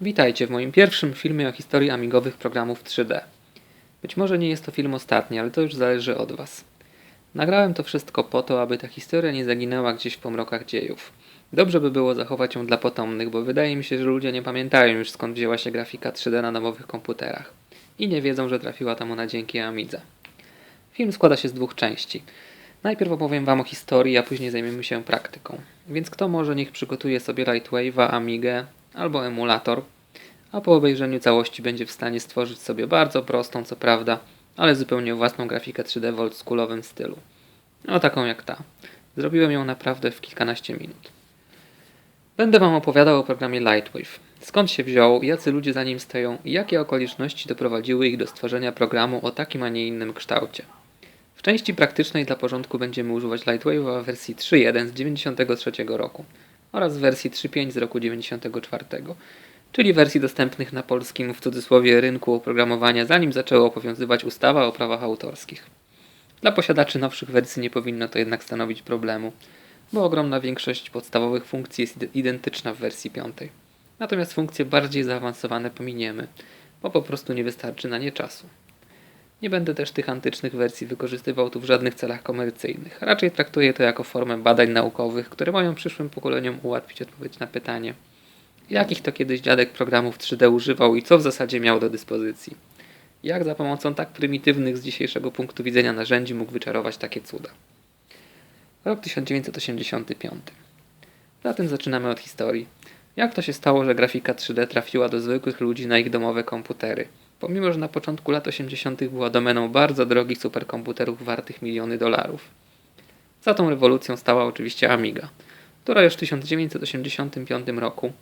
Witajcie w moim pierwszym filmie o historii amigowych programów 3D. Być może nie jest to film ostatni, ale to już zależy od Was. Nagrałem to wszystko po to, aby ta historia nie zaginęła gdzieś w pomrokach dziejów. Dobrze by było zachować ją dla potomnych, bo wydaje mi się, że ludzie nie pamiętają już skąd wzięła się grafika 3D na domowych komputerach. I nie wiedzą, że trafiła tam ona dzięki Amidze. Film składa się z dwóch części. Najpierw opowiem Wam o historii, a później zajmiemy się praktyką. Więc kto może, niech przygotuje sobie Lightwave'a, Amigę albo emulator, a po obejrzeniu całości będzie w stanie stworzyć sobie bardzo prostą, co prawda, ale zupełnie własną grafikę 3D w oldschoolowym stylu. No taką jak ta. Zrobiłem ją naprawdę w kilkanaście minut. Będę Wam opowiadał o programie Lightwave. Skąd się wziął, jacy ludzie za nim stoją i jakie okoliczności doprowadziły ich do stworzenia programu o takim, a nie innym kształcie. W części praktycznej dla porządku będziemy używać Lightwave'a w wersji 3.1 z 1993 roku oraz w wersji 3.5 z roku 1994, czyli wersji dostępnych na polskim, w cudzysłowie, rynku oprogramowania, zanim zaczęła obowiązywać ustawa o prawach autorskich. Dla posiadaczy nowszych wersji nie powinno to jednak stanowić problemu, bo ogromna większość podstawowych funkcji jest identyczna w wersji 5. Natomiast funkcje bardziej zaawansowane pominiemy, bo po prostu nie wystarczy na nie czasu. Nie będę też tych antycznych wersji wykorzystywał tu w żadnych celach komercyjnych. Raczej traktuję to jako formę badań naukowych, które mają przyszłym pokoleniom ułatwić odpowiedź na pytanie, jakich to kiedyś dziadek programów 3D używał i co w zasadzie miał do dyspozycji. Jak za pomocą tak prymitywnych z dzisiejszego punktu widzenia narzędzi mógł wyczarować takie cuda. Rok 1985. Zatem zaczynamy od historii. Jak to się stało, że grafika 3D trafiła do zwykłych ludzi na ich domowe komputery? Pomimo, że na początku lat 80. była domeną bardzo drogich superkomputerów wartych miliony dolarów. Za tą rewolucją stała oczywiście Amiga, która już w 1985 roku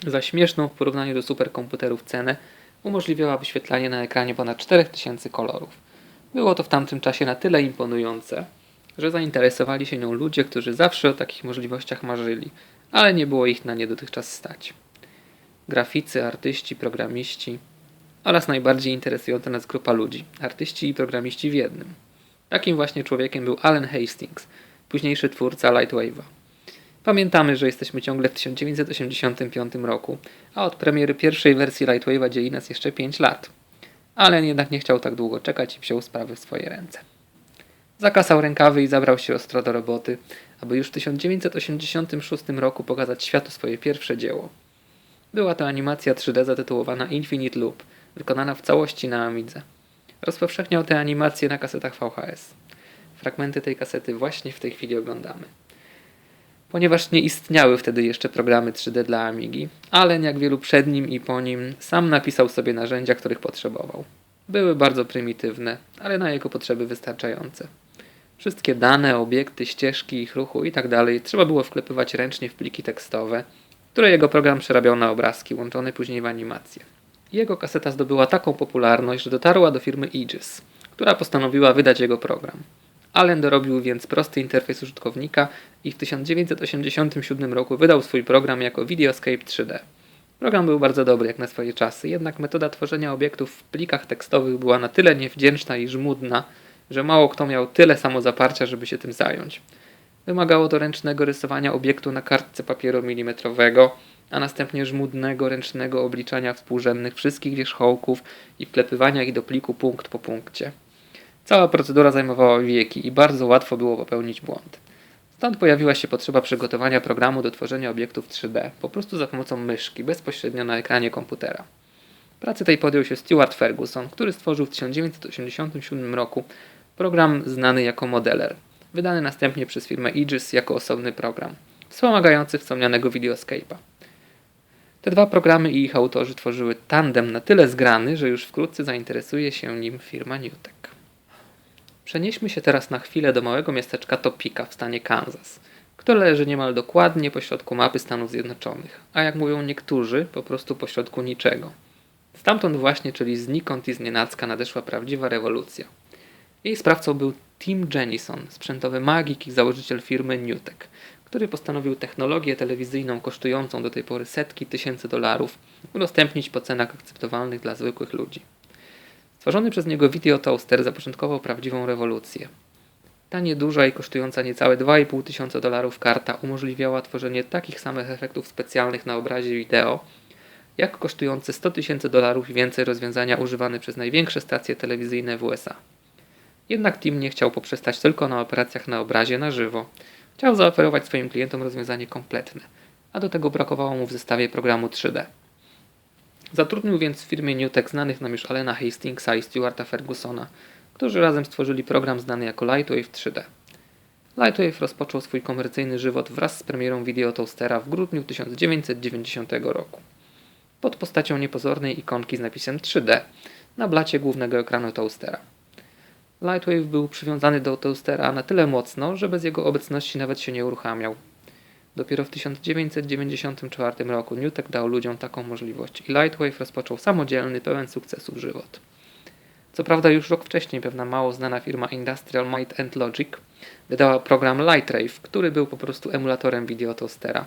za śmieszną w porównaniu do superkomputerów cenę umożliwiała wyświetlanie na ekranie ponad 4000 kolorów. Było to w tamtym czasie na tyle imponujące, że zainteresowali się nią ludzie, którzy zawsze o takich możliwościach marzyli, ale nie było ich na nie dotychczas stać. Graficy, artyści, programiści oraz najbardziej interesująca nas grupa ludzi, artyści i programiści w jednym. Takim właśnie człowiekiem był Allen Hastings, późniejszy twórca Lightwave'a. Pamiętamy, że jesteśmy ciągle w 1985 roku, a od premiery pierwszej wersji Lightwave'a dzieli nas jeszcze 5 lat. Allen jednak nie chciał tak długo czekać i wziął sprawy w swoje ręce. Zakasał rękawy i zabrał się ostro do roboty, aby już w 1986 roku pokazać światu swoje pierwsze dzieło. Była to animacja 3D zatytułowana Infinite Loop, wykonana w całości na Amidze. Rozpowszechniał tę animację na kasetach VHS. Fragmenty tej kasety właśnie w tej chwili oglądamy. Ponieważ nie istniały wtedy jeszcze programy 3D dla Amigi, Allen, jak wielu przed nim i po nim, sam napisał sobie narzędzia, których potrzebował. Były bardzo prymitywne, ale na jego potrzeby wystarczające. Wszystkie dane, obiekty, ścieżki, ich ruchu itd. trzeba było wklepywać ręcznie w pliki tekstowe, które jego program przerabiał na obrazki, łączone później w animację. Jego kaseta zdobyła taką popularność, że dotarła do firmy Aegis, która postanowiła wydać jego program. Allen dorobił więc prosty interfejs użytkownika i w 1987 roku wydał swój program jako Videoscape 3D. Program był bardzo dobry jak na swoje czasy, jednak metoda tworzenia obiektów w plikach tekstowych była na tyle niewdzięczna i żmudna, że mało kto miał tyle samozaparcia, żeby się tym zająć. Wymagało to ręcznego rysowania obiektu na kartce papieru milimetrowego, a następnie żmudnego ręcznego obliczania współrzędnych wszystkich wierzchołków i wklepywania ich do pliku punkt po punkcie. Cała procedura zajmowała wieki i bardzo łatwo było popełnić błąd. Stąd pojawiła się potrzeba przygotowania programu do tworzenia obiektów 3D, po prostu za pomocą myszki, bezpośrednio na ekranie komputera. Pracy tej podjął się Stuart Ferguson, który stworzył w 1987 roku program znany jako Modeler, wydany następnie przez firmę Aegis jako osobny program, wspomagający wspomnianego Videoscape'a. Te dwa programy i ich autorzy tworzyły tandem na tyle zgrany, że już wkrótce zainteresuje się nim firma Newtek. Przenieśmy się teraz na chwilę do małego miasteczka Topeka w stanie Kansas, które leży niemal dokładnie pośrodku mapy Stanów Zjednoczonych, a jak mówią niektórzy, po prostu pośrodku niczego. Stamtąd właśnie, czyli znikąd i znienacka nadeszła prawdziwa rewolucja. Jej sprawcą był Tim Jennison, sprzętowy magik i założyciel firmy Newtek, który postanowił technologię telewizyjną kosztującą do tej pory setki tysięcy dolarów udostępnić po cenach akceptowalnych dla zwykłych ludzi. Stworzony przez niego Video Toaster zapoczątkował prawdziwą rewolucję. Ta nieduża i kosztująca niecałe 2,5 tysiąca dolarów karta umożliwiała tworzenie takich samych efektów specjalnych na obrazie wideo, jak kosztujące $100,000 i więcej rozwiązania używane przez największe stacje telewizyjne w USA. Jednak Tim nie chciał poprzestać tylko na operacjach na obrazie na żywo. Chciał zaoferować swoim klientom rozwiązanie kompletne, a do tego brakowało mu w zestawie programu 3D. Zatrudnił więc w firmie Newtek znanych nam już Allena Hastingsa i Stuarta Fergusona, którzy razem stworzyli program znany jako Lightwave 3D. Lightwave rozpoczął swój komercyjny żywot wraz z premierą Videotoastera w grudniu 1990 roku. Pod postacią niepozornej ikonki z napisem 3D na blacie głównego ekranu toastera. Lightwave był przywiązany do toastera na tyle mocno, że bez jego obecności nawet się nie uruchamiał. Dopiero w 1994 roku Newtek dał ludziom taką możliwość i Lightwave rozpoczął samodzielny, pełen sukcesów żywot. Co prawda już rok wcześniej pewna mało znana firma Industrial Might and Logic wydała program Lightrave, który był po prostu emulatorem Videotoastera.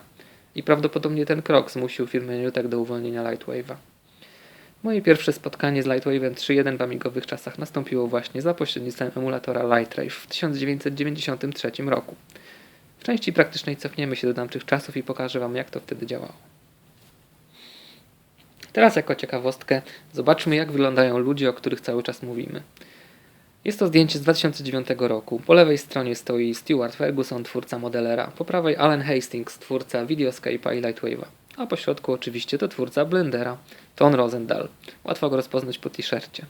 I prawdopodobnie ten krok zmusił firmę Newtek do uwolnienia Lightwave'a. Moje pierwsze spotkanie z Lightwave'em 3.1 w amigowych czasach nastąpiło właśnie za pośrednictwem emulatora Lightrave w 1993 roku. W części praktycznej cofniemy się do tamtych czasów i pokażę Wam, jak to wtedy działało. Teraz jako ciekawostkę zobaczmy, jak wyglądają ludzie, o których cały czas mówimy. Jest to zdjęcie z 2009 roku. Po lewej stronie stoi Stuart Ferguson, twórca modelera. Po prawej Allen Hastings, twórca Videoscape'a i Lightwave'a. A po środku oczywiście to twórca Blendera, Ton Rosendahl. Łatwo go rozpoznać po t-shircie.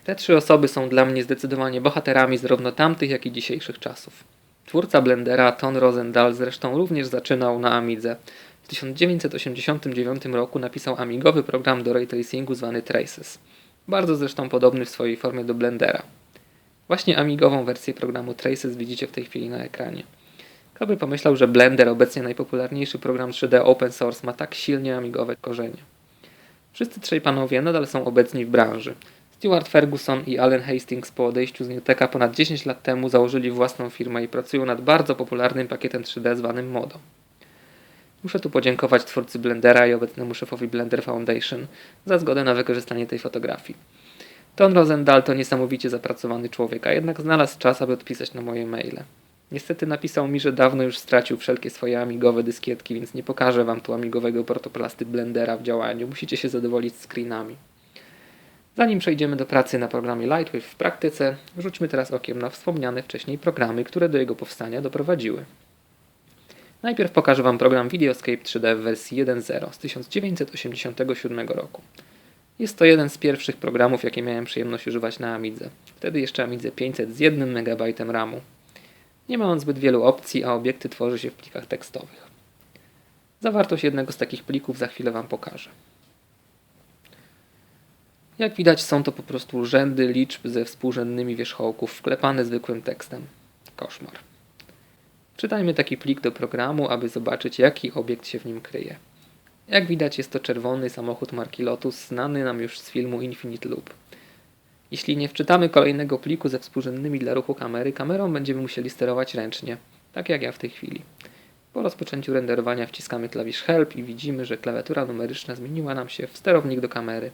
Te trzy osoby są dla mnie zdecydowanie bohaterami zarówno tamtych, jak i dzisiejszych czasów. Twórca Blendera, Ton Rosendahl, zresztą również zaczynał na Amidze. W 1989 roku napisał amigowy program do ray tracingu zwany Traces. Bardzo zresztą podobny w swojej formie do Blendera. Właśnie amigową wersję programu Traces widzicie w tej chwili na ekranie. Kto by pomyślał, że Blender, obecnie najpopularniejszy program 3D open source, ma tak silnie amigowe korzenie. Wszyscy trzej panowie nadal są obecni w branży. Stuart Ferguson i Allen Hastings po odejściu z Newteka ponad 10 lat temu założyli własną firmę i pracują nad bardzo popularnym pakietem 3D zwanym Modo. Muszę tu podziękować twórcy Blendera i obecnemu szefowi Blender Foundation za zgodę na wykorzystanie tej fotografii. Ton Rosendahl to niesamowicie zapracowany człowiek, a jednak znalazł czas, aby odpisać na moje maile. Niestety napisał mi, że dawno już stracił wszelkie swoje amigowe dyskietki, więc nie pokażę Wam tu amigowego protoplasty Blendera w działaniu. Musicie się zadowolić screenami. Zanim przejdziemy do pracy na programie Lightwave w praktyce, rzućmy teraz okiem na wspomniane wcześniej programy, które do jego powstania doprowadziły. Najpierw pokażę Wam program Videoscape 3D w wersji 1.0 z 1987 roku. Jest to jeden z pierwszych programów, jakie miałem przyjemność używać na Amidze. Wtedy jeszcze Amidze 500 z 1 MB RAMu. Nie ma on zbyt wielu opcji, a obiekty tworzy się w plikach tekstowych. Zawartość jednego z takich plików za chwilę Wam pokażę. Jak widać, są to po prostu rzędy liczb ze współrzędnymi wierzchołków wklepane zwykłym tekstem. Koszmar. Czytajmy taki plik do programu, aby zobaczyć, jaki obiekt się w nim kryje. Jak widać, jest to czerwony samochód marki Lotus, znany nam już z filmu Infinite Loop. Jeśli nie wczytamy kolejnego pliku ze współrzędnymi dla ruchu kamery, kamerą będziemy musieli sterować ręcznie, tak jak ja w tej chwili. Po rozpoczęciu renderowania wciskamy klawisz Help i widzimy, że klawiatura numeryczna zmieniła nam się w sterownik do kamery.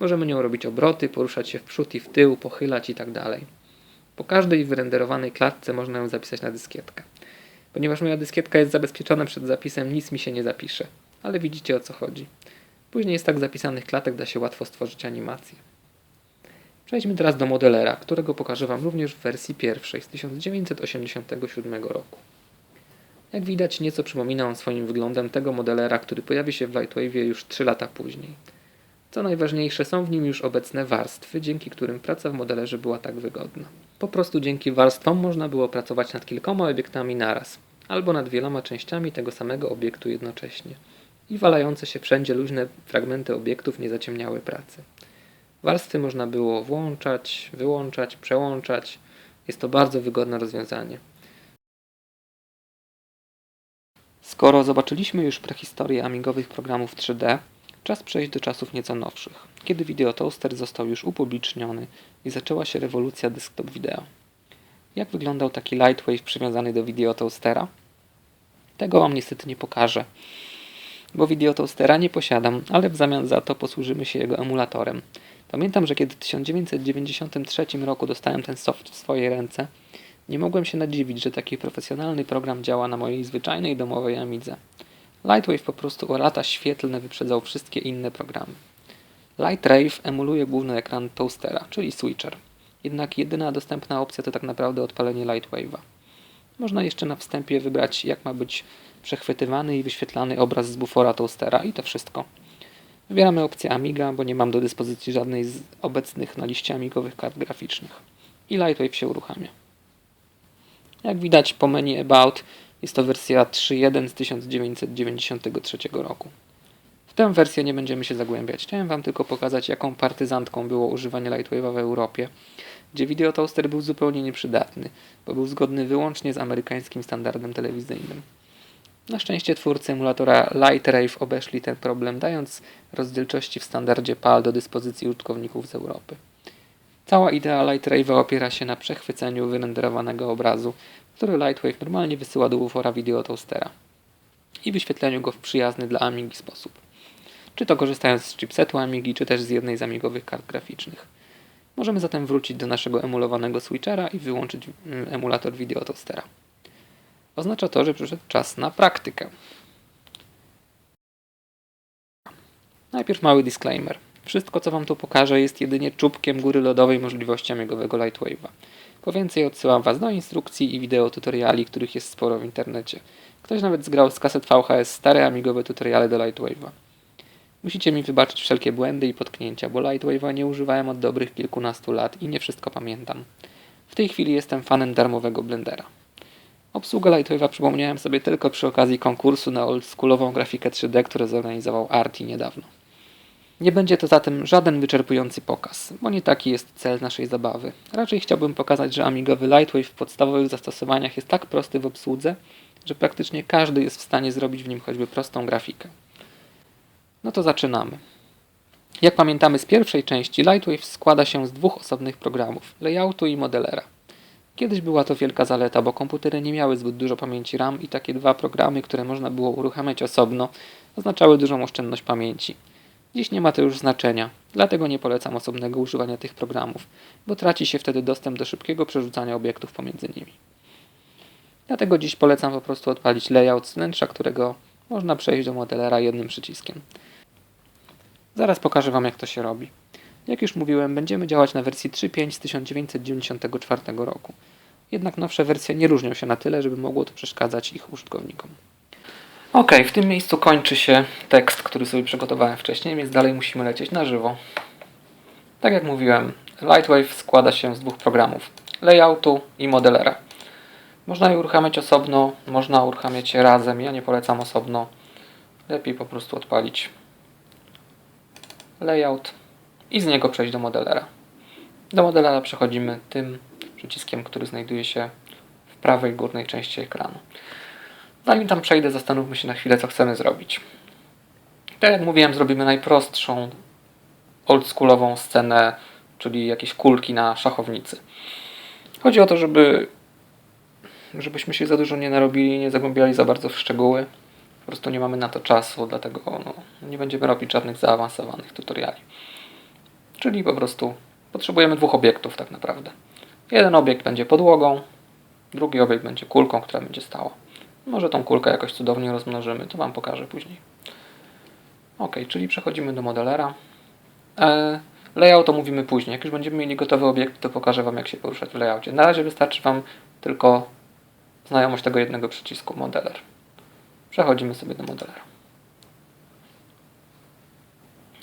Możemy nią robić obroty, poruszać się w przód i w tył, pochylać itd. Po każdej wyrenderowanej klatce można ją zapisać na dyskietkę. Ponieważ moja dyskietka jest zabezpieczona przed zapisem, nic mi się nie zapisze. Ale widzicie, o co chodzi. Później z tak zapisanych klatek da się łatwo stworzyć animację. Przejdźmy teraz do modelera, którego pokażę Wam również w wersji pierwszej z 1987 roku. Jak widać, nieco przypomina on swoim wyglądem tego modelera, który pojawi się w Lightwave'ie już 3 lata później. Co najważniejsze, są w nim już obecne warstwy, dzięki którym praca w modelerze była tak wygodna. Po prostu dzięki warstwom można było pracować nad kilkoma obiektami naraz, albo nad wieloma częściami tego samego obiektu jednocześnie. I walające się wszędzie luźne fragmenty obiektów nie zaciemniały pracy. Warstwy można było włączać, wyłączać, przełączać. Jest to bardzo wygodne rozwiązanie. Skoro zobaczyliśmy już prehistorię amigowych programów 3D, czas przejść do czasów nieco nowszych, kiedy Videotoaster został już upubliczniony i zaczęła się rewolucja desktop wideo. Jak wyglądał taki Lightwave przywiązany do Videotoastera? Tego Wam niestety nie pokażę, bo Videotoastera nie posiadam, ale w zamian za to posłużymy się jego emulatorem. Pamiętam, że kiedy w 1993 roku dostałem ten soft w swoje ręce, nie mogłem się nadziwić, że taki profesjonalny program działa na mojej zwyczajnej domowej Amidze. Lightwave po prostu o lata świetlne wyprzedzał wszystkie inne programy. Lightrave emuluje główny ekran toastera, czyli switcher. Jednak jedyna dostępna opcja to tak naprawdę odpalenie Lightwave'a. Można jeszcze na wstępie wybrać, jak ma być przechwytywany i wyświetlany obraz z bufora toastera i to wszystko. Wybieramy opcję Amiga, bo nie mam do dyspozycji żadnej z obecnych na liście amigowych kart graficznych. I Lightwave się uruchamia. Jak widać po menu About jest to wersja 3.1 z 1993 roku. W tę wersję nie będziemy się zagłębiać. Chciałem Wam tylko pokazać, jaką partyzantką było używanie Lightwave'a w Europie, gdzie videotoaster był zupełnie nieprzydatny, bo był zgodny wyłącznie z amerykańskim standardem telewizyjnym. Na szczęście twórcy emulatora Lightrave obeszli ten problem, dając rozdzielczości w standardzie PAL do dyspozycji użytkowników z Europy. Cała idea Lightrave'a opiera się na przechwyceniu wyrenderowanego obrazu, który Lightwave normalnie wysyła do bufora videotoastera i wyświetleniu go w przyjazny dla Amigi sposób. Czy to korzystając z chipsetu Amigi, czy też z jednej z amigowych kart graficznych. Możemy zatem wrócić do naszego emulowanego switchera i wyłączyć emulator videotoastera. Oznacza to, że przyszedł czas na praktykę. Najpierw mały disclaimer. Wszystko, co Wam tu pokażę, jest jedynie czubkiem góry lodowej możliwości amigowego Lightwave'a. Po więcej odsyłam Was do instrukcji i wideo tutoriali, których jest sporo w internecie. Ktoś nawet zgrał z kaset VHS stare amigowe tutoriale do Lightwave'a. Musicie mi wybaczyć wszelkie błędy i potknięcia, bo Lightwave'a nie używałem od dobrych kilkunastu lat i nie wszystko pamiętam. W tej chwili jestem fanem darmowego Blendera. Obsługę Lightwave'a przypomniałem sobie tylko przy okazji konkursu na oldschoolową grafikę 3D, który zorganizował Arti niedawno. Nie będzie to zatem żaden wyczerpujący pokaz, bo nie taki jest cel naszej zabawy. Raczej chciałbym pokazać, że amigowy Lightwave w podstawowych zastosowaniach jest tak prosty w obsłudze, że praktycznie każdy jest w stanie zrobić w nim choćby prostą grafikę. No to zaczynamy. Jak pamiętamy z pierwszej części, Lightwave składa się z dwóch osobnych programów, layoutu i modelera. Kiedyś była to wielka zaleta, bo komputery nie miały zbyt dużo pamięci RAM i takie dwa programy, które można było uruchamiać osobno, oznaczały dużą oszczędność pamięci. Dziś nie ma to już znaczenia, dlatego nie polecam osobnego używania tych programów, bo traci się wtedy dostęp do szybkiego przerzucania obiektów pomiędzy nimi. Dlatego dziś polecam po prostu odpalić layout z wnętrza, którego można przejść do modelera jednym przyciskiem. Zaraz pokażę Wam, jak to się robi. Jak już mówiłem, będziemy działać na wersji 3.5 z 1994 roku. Jednak nowsze wersje nie różnią się na tyle, żeby mogło to przeszkadzać ich użytkownikom. Ok, w tym miejscu kończy się tekst, który sobie przygotowałem wcześniej, więc dalej musimy lecieć na żywo. Tak jak mówiłem, Lightwave składa się z dwóch programów, layoutu i modelera. Można je uruchamiać osobno, można uruchamiać je razem, ja nie polecam osobno. Lepiej po prostu odpalić layout i z niego przejść do modelera. Do modelera przechodzimy tym przyciskiem, który znajduje się w prawej górnej części ekranu. Zanim tam przejdę, zastanówmy się na chwilę, co chcemy zrobić. Tak jak mówiłem, zrobimy najprostszą oldschoolową scenę, czyli jakieś kulki na szachownicy. Chodzi o to, żebyśmy się za dużo nie narobili, nie zagłębiali za bardzo w szczegóły. Po prostu nie mamy na to czasu, dlatego nie będziemy robić żadnych zaawansowanych tutoriali. Czyli po prostu potrzebujemy dwóch obiektów tak naprawdę. Jeden obiekt będzie podłogą, drugi obiekt będzie kulką, która będzie stała. Może tą kulkę jakoś cudownie rozmnożymy, to Wam pokażę później. Ok, czyli przechodzimy do modelera. Layout omówimy później. Jak już będziemy mieli gotowy obiekt, to pokażę Wam, jak się poruszać w layoutie. Na razie wystarczy Wam tylko znajomość tego jednego przycisku modeler. Przechodzimy sobie do modelera.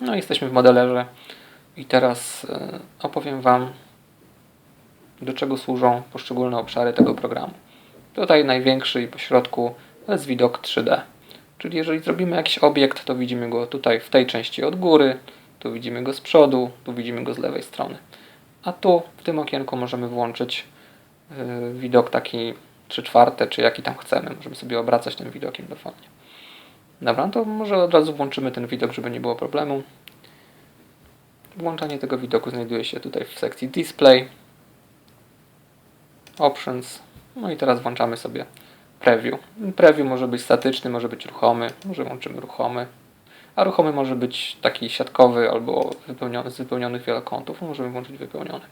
No i jesteśmy w modelerze i teraz opowiem Wam, do czego służą poszczególne obszary tego programu. Tutaj największy i po środku jest widok 3D. Czyli jeżeli zrobimy jakiś obiekt, to widzimy go tutaj w tej części od góry, tu widzimy go z przodu, tu widzimy go z lewej strony. A tu w tym okienku możemy włączyć widok taki 3/4, czy jaki tam chcemy. Możemy sobie obracać tym widokiem dowolnie. Dobra, to może od razu włączymy ten widok, żeby nie było problemu. Włączanie tego widoku znajduje się tutaj w sekcji Display, Options. No i teraz włączamy sobie Preview. Preview może być statyczny, może być ruchomy. Może włączymy ruchomy. A ruchomy może być taki siatkowy albo z wypełnionych wielokątów. Możemy włączyć wypełniony.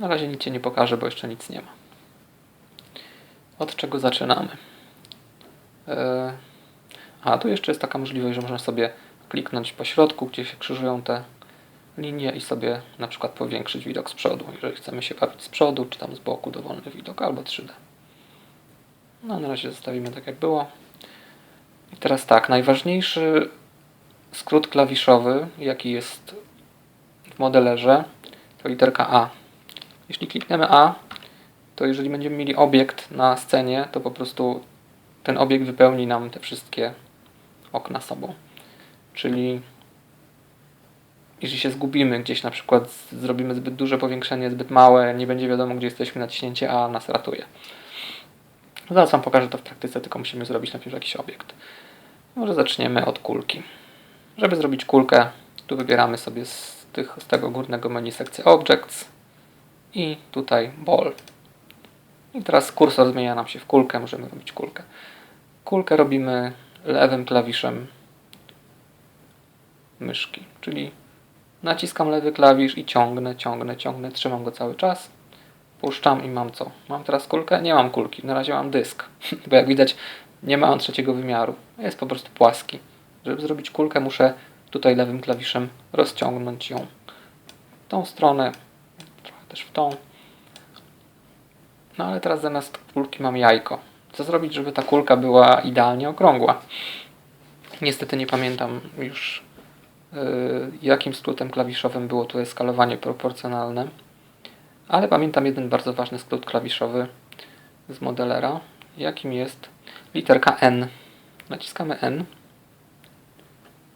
Na razie nic Ci nie pokażę, bo jeszcze nic nie ma. Od czego zaczynamy? A tu jeszcze jest taka możliwość, że można sobie kliknąć po środku, gdzie się krzyżują te linie i sobie na przykład powiększyć widok z przodu, jeżeli chcemy się bawić z przodu, czy tam z boku, dowolny widok, albo 3D. No na razie zostawimy tak jak było. I teraz tak, najważniejszy skrót klawiszowy, jaki jest w modelerze, to literka A. Jeśli klikniemy A, to jeżeli będziemy mieli obiekt na scenie, to po prostu ten obiekt wypełni nam te wszystkie okna sobą. Czyli jeśli się zgubimy gdzieś, na przykład zrobimy zbyt duże powiększenie, zbyt małe, nie będzie wiadomo gdzie jesteśmy, naciśnięcie A nas ratuje. Zaraz Wam pokażę to w praktyce, tylko musimy zrobić najpierw jakiś obiekt. Może zaczniemy od kulki. Żeby zrobić kulkę, tu wybieramy sobie z tego górnego menu sekcję Objects i tutaj Ball. I teraz kursor zmienia nam się w kulkę, możemy robić kulkę. Kulkę robimy lewym klawiszem myszki, czyli naciskam lewy klawisz i ciągnę, trzymam go cały czas. Puszczam i mam co? Mam teraz kulkę? Nie mam kulki, na razie mam dysk, bo jak widać nie ma on trzeciego wymiaru, jest po prostu płaski. Żeby zrobić kulkę, muszę tutaj lewym klawiszem rozciągnąć ją w tą stronę, trochę też w tą. No ale teraz zamiast kulki mam jajko. Co zrobić, żeby ta kulka była idealnie okrągła? Niestety nie pamiętam już jakim skrótem klawiszowym było tutaj skalowanie proporcjonalne, ale pamiętam jeden bardzo ważny skrót klawiszowy z modelera, jakim jest literka N. Naciskamy N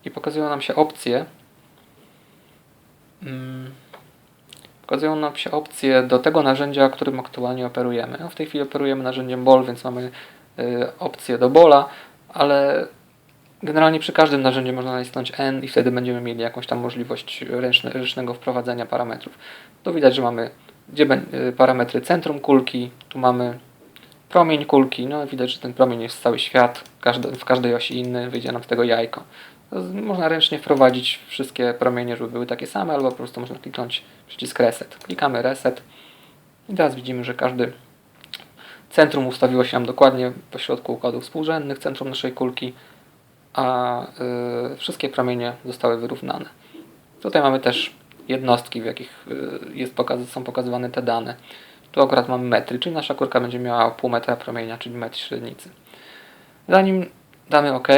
i pokazują nam się opcje. Pokazują nam się opcje do tego narzędzia, którym aktualnie operujemy. No w tej chwili operujemy narzędziem Ball, więc mamy opcję do Balla, ale generalnie przy każdym narzędziu można nacisnąć N i wtedy będziemy mieli jakąś tam możliwość ręcznego wprowadzenia parametrów. Tu widać, że mamy parametry centrum kulki, tu mamy promień kulki, no widać, że ten promień jest cały świat, w każdej osi inny, wyjdzie nam z tego jajko. Można ręcznie wprowadzić wszystkie promienie, żeby były takie same, albo po prostu można kliknąć przycisk Reset. Klikamy Reset i teraz widzimy, że każdy centrum ustawiło się nam dokładnie pośrodku układów współrzędnych, centrum naszej kulki, a wszystkie promienie zostały wyrównane. Tutaj mamy też jednostki, w jakich są pokazywane te dane. Tu akurat mamy metry, czyli nasza kulka będzie miała pół metra promienia, czyli metr średnicy. Zanim damy OK,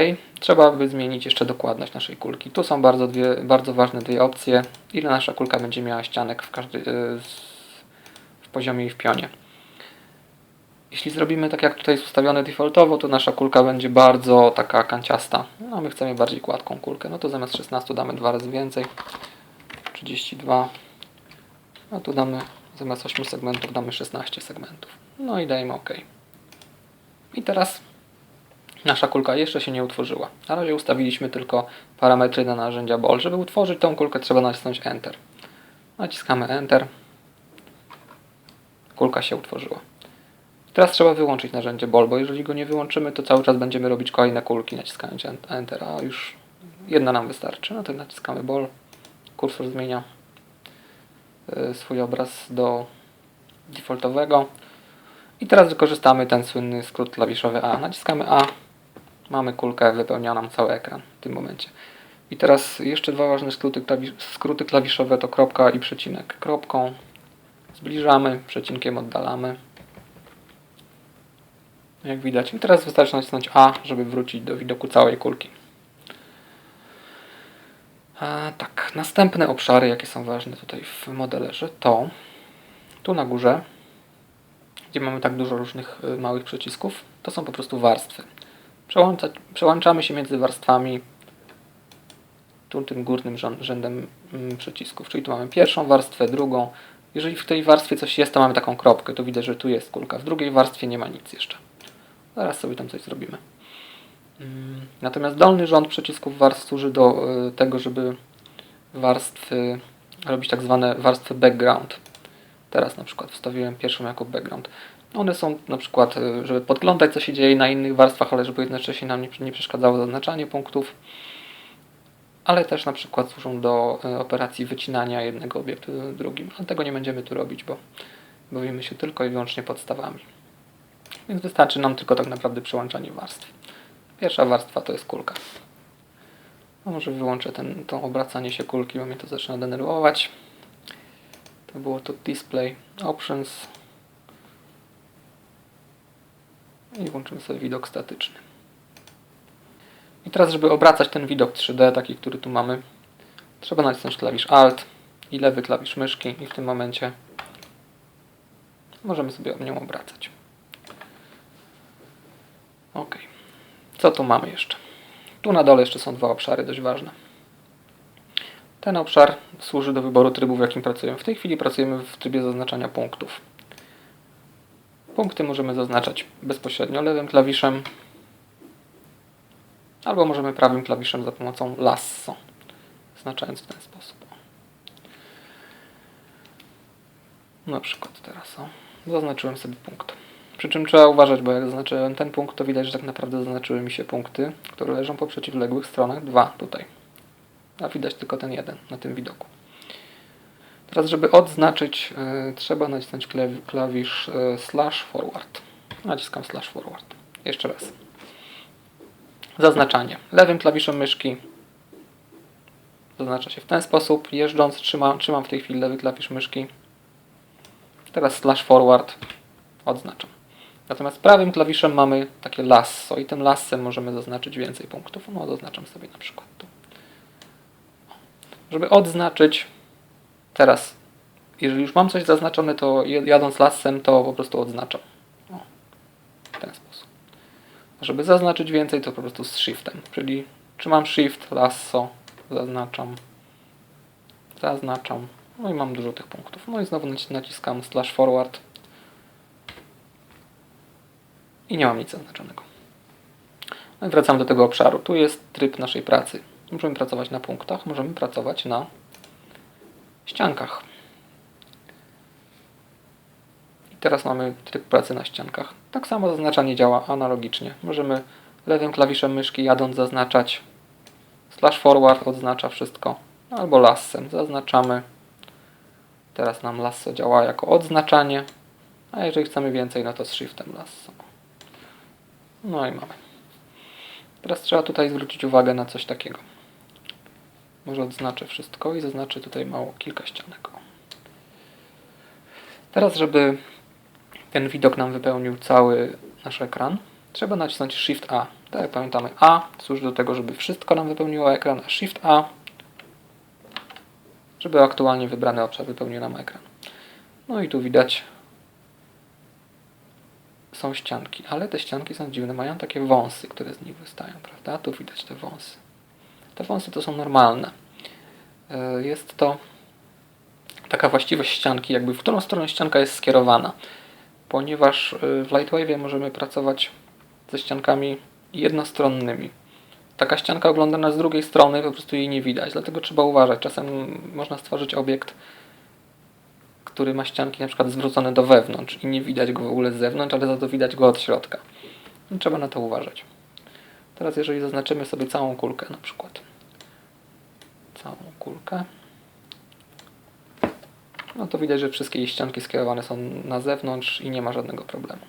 trzeba by zmienić jeszcze dokładność naszej kulki. Tu są bardzo ważne dwie opcje. Ile nasza kulka będzie miała ścianek w poziomie i w pionie. Jeśli zrobimy tak jak tutaj jest ustawione defaultowo, to nasza kulka będzie bardzo taka kanciasta. No my chcemy bardziej gładką kulkę. No to zamiast 16 damy 2 razy więcej. 32. A tu damy zamiast 8 segmentów damy 16 segmentów. No i dajemy OK. I teraz nasza kulka jeszcze się nie utworzyła. Na razie ustawiliśmy tylko parametry na narzędzia Ball. Żeby utworzyć tą kulkę, trzeba nacisnąć Enter. Naciskamy Enter. Kulka się utworzyła. Teraz trzeba wyłączyć narzędzie Ball, bo jeżeli go nie wyłączymy, to cały czas będziemy robić kolejne kulki naciskając Enter, a już jedna nam wystarczy. No to naciskamy Ball. Kursor zmienia swój obraz do defaultowego. I teraz wykorzystamy ten słynny skrót klawiszowy A. Naciskamy A. Mamy kulkę, wypełnia nam cały ekran w tym momencie. I teraz jeszcze dwa ważne skróty klawiszowe to kropka i przecinek. Kropką zbliżamy, przecinkiem oddalamy. Jak widać. I teraz wystarczy nacisnąć A, żeby wrócić do widoku całej kulki. Tak, następne obszary, jakie są ważne tutaj w modelerze, to tu na górze, gdzie mamy tak dużo różnych małych przycisków, to są po prostu warstwy. Przełączamy się między warstwami tu tym górnym rzędem przycisków. Czyli tu mamy pierwszą warstwę, drugą. Jeżeli w tej warstwie coś jest, to mamy taką kropkę. Tu widać, że tu jest kulka. W drugiej warstwie nie ma nic jeszcze. Zaraz sobie tam coś zrobimy. Natomiast dolny rząd przycisków warstw służy do tego, żeby warstwy robić tak zwane warstwy background. Teraz na przykład wstawiłem pierwszą jako background. One są na przykład, żeby podglądać, co się dzieje na innych warstwach, ale żeby jednocześnie nam nie przeszkadzało zaznaczanie punktów. Ale też na przykład służą do operacji wycinania jednego obiektu drugim. Ale tego nie będziemy tu robić, bo bawimy się tylko i wyłącznie podstawami. Więc wystarczy nam tylko tak naprawdę przełączanie warstw. Pierwsza warstwa to jest kulka. No może wyłączę to obracanie się kulki, bo mnie to zaczyna denerwować. To było to Display Options. I włączymy sobie widok statyczny. I teraz, żeby obracać ten widok 3D, taki, który tu mamy, trzeba nacisnąć klawisz Alt i lewy klawisz myszki i w tym momencie możemy sobie nią obracać. OK. Co tu mamy jeszcze? Tu na dole jeszcze są dwa obszary dość ważne. Ten obszar służy do wyboru trybu, w jakim pracujemy. W tej chwili pracujemy w trybie zaznaczania punktów. Punkty możemy zaznaczać bezpośrednio lewym klawiszem, albo możemy prawym klawiszem za pomocą lasso, zaznaczając w ten sposób. Na przykład teraz zaznaczyłem sobie punkt. Przy czym trzeba uważać, bo jak zaznaczyłem ten punkt, to widać, że tak naprawdę zaznaczyły mi się punkty, które leżą po przeciwległych stronach. Dwa tutaj. A widać tylko ten jeden na tym widoku. Teraz, żeby odznaczyć, trzeba nacisnąć klawisz /forward. Naciskam /forward. Jeszcze raz. Zaznaczanie. Lewym klawiszem myszki zaznacza się w ten sposób. Jeżdżąc trzymam w tej chwili lewy klawisz myszki. Teraz /forward odznaczam. Natomiast prawym klawiszem mamy takie lasso i tym lassem możemy zaznaczyć więcej punktów. No, zaznaczam sobie na przykład tu. Żeby odznaczyć teraz, jeżeli już mam coś zaznaczone, to jadąc lassem, to po prostu odznaczam. W ten sposób. A żeby zaznaczyć więcej, to po prostu z shiftem. Czyli trzymam shift, lasso, zaznaczam. No i mam dużo tych punktów. No i znowu naciskam /forward. I nie mam nic zaznaczonego. No i wracam do tego obszaru. Tu jest tryb naszej pracy. Możemy pracować na punktach, możemy pracować na ściankach. I teraz mamy tryb pracy na ściankach. Tak samo zaznaczanie działa analogicznie. Możemy lewym klawiszem myszki jadąc zaznaczać. /forward odznacza wszystko. Albo lassem zaznaczamy. Teraz nam lasso działa jako odznaczanie. A jeżeli chcemy więcej, no to z shiftem lasso. No i mamy. Teraz trzeba tutaj zwrócić uwagę na coś takiego. Może odznaczę wszystko i zaznaczę tutaj kilka ścianek. Teraz, żeby ten widok nam wypełnił cały nasz ekran, trzeba nacisnąć Shift A. Tak jak pamiętamy, A służy do tego, żeby wszystko nam wypełniło ekran, a Shift A, żeby aktualnie wybrany obszar wypełnił nam ekran. No i tu widać, są ścianki, ale te ścianki są dziwne, mają takie wąsy, które z nich wystają, prawda? Tu widać te wąsy. Te wąsy to są normalne. Jest to taka właściwość ścianki, jakby w którą stronę ścianka jest skierowana. Ponieważ w Lightwave'ie możemy pracować ze ściankami jednostronnymi. Taka ścianka oglądana z drugiej strony, po prostu jej nie widać, dlatego trzeba uważać. Czasem można stworzyć obiekt, który ma ścianki na przykład zwrócone do wewnątrz i nie widać go w ogóle z zewnątrz, ale za to widać go od środka. No, trzeba na to uważać. Teraz jeżeli zaznaczymy sobie całą kulkę na przykład. Całą kulkę. No to widać, że wszystkie jej ścianki skierowane są na zewnątrz i nie ma żadnego problemu.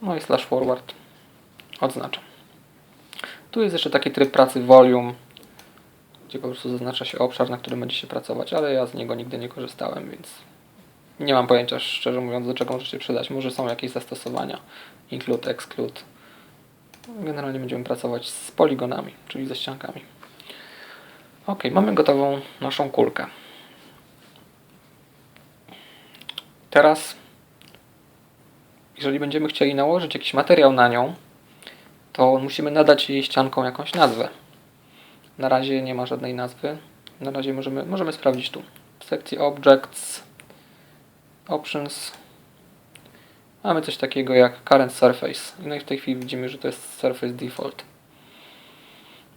No i /forward odznaczam. Tu jest jeszcze taki tryb pracy volume, gdzie po prostu zaznacza się obszar, na którym będzie się pracować, ale ja z niego nigdy nie korzystałem, więc nie mam pojęcia, szczerze mówiąc, do czego może się przydać. Może są jakieś zastosowania, include, exclude. Generalnie będziemy pracować z poligonami, czyli ze ściankami. Ok, mamy gotową naszą kulkę. Teraz, jeżeli będziemy chcieli nałożyć jakiś materiał na nią, to musimy nadać jej ściankom jakąś nazwę. Na razie nie ma żadnej nazwy. Na razie możemy sprawdzić tu. W sekcji Objects, Options mamy coś takiego jak Current Surface. No i w tej chwili widzimy, że to jest Surface Default.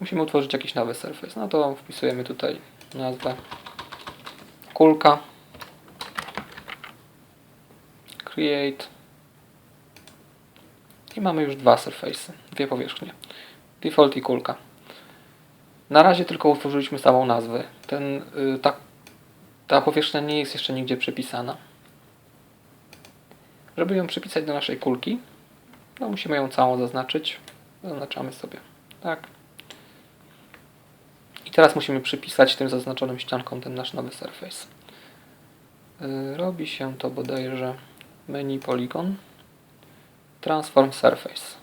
Musimy utworzyć jakiś nowy surface. No to wpisujemy tutaj nazwę kulka. Create. I mamy już dwa surface'y, dwie powierzchnie. Default i kulka. Na razie tylko utworzyliśmy samą nazwę. Ta powierzchnia nie jest jeszcze nigdzie przypisana. Żeby ją przypisać do naszej kulki, no musimy ją całą zaznaczyć. Zaznaczamy sobie. Tak. I teraz musimy przypisać tym zaznaczonym ściankom ten nasz nowy surface. Robi się to bodajże menu Polygon, Transform Surface.